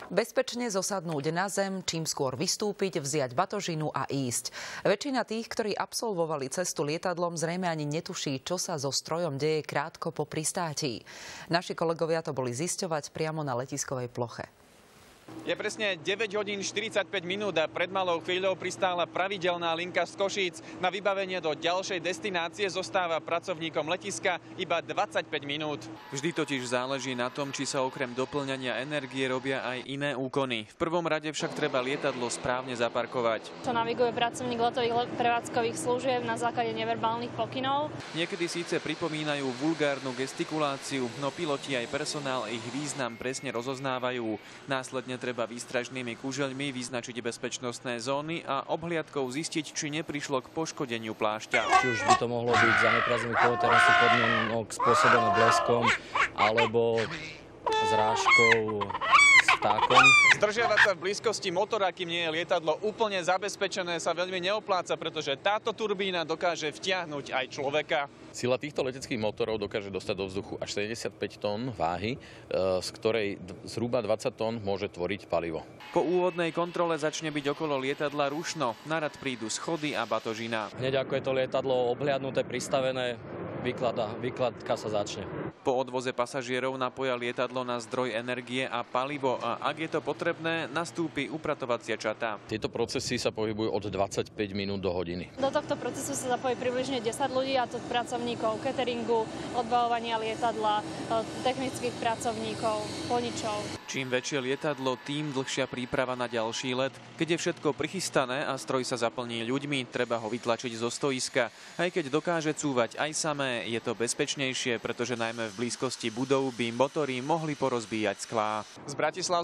Bezpečne zosadnúť na zem, čím skôr vystúpiť, vziať batožinu a ísť. Väčšina tých, ktorí absolvovali cestu lietadlom, zrejme ani netuší, čo sa so strojom deje krátko po pristátí. Naši kolegovia to boli zisťovať priamo na letiskovej ploche. Je presne 9 hodín 45 minút a pred malou chvíľou pristála pravidelná linka z Košíc. Na vybavenie do ďalšej destinácie zostáva pracovníkom letiska iba 25 minút. Vždy totiž záleží na tom, či sa okrem doplňania energie robia aj iné úkony. V prvom rade však treba lietadlo správne zaparkovať. Čo naviguje pracovník letových prevádzkových služieb na základe neverbálnych pokynov. Niekedy síce pripomínajú vulgárnu gestikuláciu, no piloti aj personál ich význam presne rozoznávajú. Následne treba výstražnými kúžeľmi vyznačiť bezpečnostné zóny a obhliadkou zistiť, či neprišlo k poškodeniu plášťa. Či už by to mohlo byť zaneprázdnených pohotovostných podmienok spôsobené bleskom alebo zrážkou s vtákom. Zdržiavať sa v blízkosti motora, kým nie je lietadlo úplne zabezpečené, sa veľmi neopláca, pretože táto turbína dokáže vtiahnuť aj človeka. Sila týchto leteckých motorov dokáže dostať do vzduchu až 75 tón váhy, z ktorej zhruba 20 tón môže tvoriť palivo. Po úvodnej kontrole začne byť okolo lietadla rušno. Narad prídu schody a batožina. Hneď ako je to lietadlo obhliadnuté, pristavené, výkladka sa začne. Po odvoze pasažierov napoja lietadlo na zdroj energie a palivo a ak je to potrebné, nastúpi upratovacia čata. Tieto procesy sa pohybujú od 25 minút do hodiny. Do tohto procesu sa zapojí približne 10 ľudí, a to pracovníkov cateringu, odbavovania lietadla, technických pracovníkov, plničov. Čím väčšie lietadlo, tým dlhšia príprava na ďalší let. Keď je všetko prichystané a stroj sa zaplní ľuďmi, treba ho vytlačiť zo stoiska. Aj keď dokáže cúvať aj samé, je to bezpečnejšie, pretože najmä v blízkosti budov by motory mohli porozbíjať sklá. Z Bratislavského